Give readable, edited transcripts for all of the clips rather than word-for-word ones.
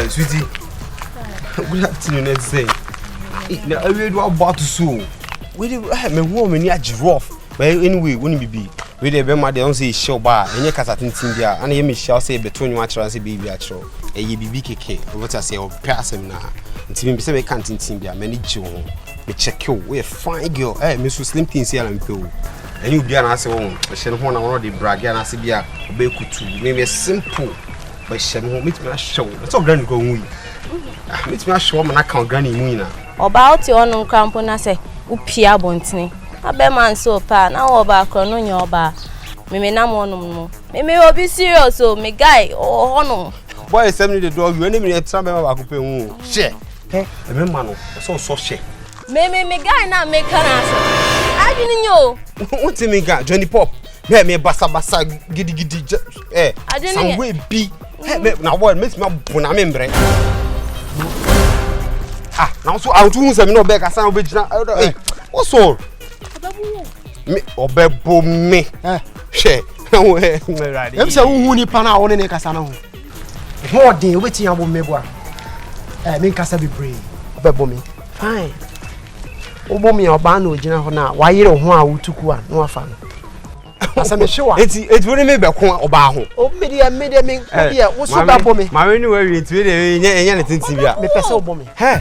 Sweetie, good afternoon, let's say. Now, I read about to so. We did me woman near giraffe. But anyway, wouldn't be. We did remember they don't say show bar, and your cat at India, and you shall say between you and say baby at show. A BBK, what I say, or pass him now. Until me say, can't in India, many Joe. Me check you, we're fine girl. Hey, Mr. Slim Things here and pill. And you be an answer one. I shall want already brag and I say, be a baby to maybe a simple. But she won't meet me a show. That's all granny going. Meet me a show, and I can't granny winner. About your own crampon, I say, Upia Bontini. A bear man so pan, now about on your bar. Me no more. Me will be serious, so me guy or honor. Boy, send me the dog, you enemy at some of our coupé. Share. Eh, a man, so share. Me guy not make an answer. I didn't know. What's me guy, Johnny Pop? Me bassa, giddy, eh, I didn't some way be. Now what makes me a member? Ah, now so I'll do some no back as I will. What's all? Me obebo me. Share. I'm so who pana on in a casano. More day waiting about me. Make us be brave. Obebo me. Fine. Obo me or bano, Jenna, now. Why you don't want to go? No fun. As I'm sure it's really maybe a corner of Baho. Oh, media, what's so bad for me? My new way it's really anything to be me person for me. Hey.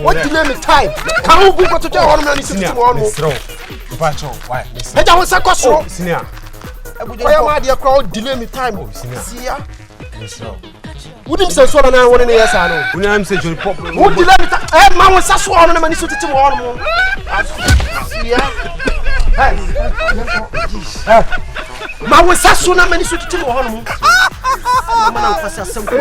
What do you name it time? Come on, go to tell one man is tomorrow. Why? I don't want to go. Senior. Why am I the crowd delay me time? See ya. Wouldn't say so now one in the yes, I know. When I'm saying to pop, would you let me? Eh, man, was so on a man is to tomorrow. Man was so soon a man is to tomorrow. Man, was something.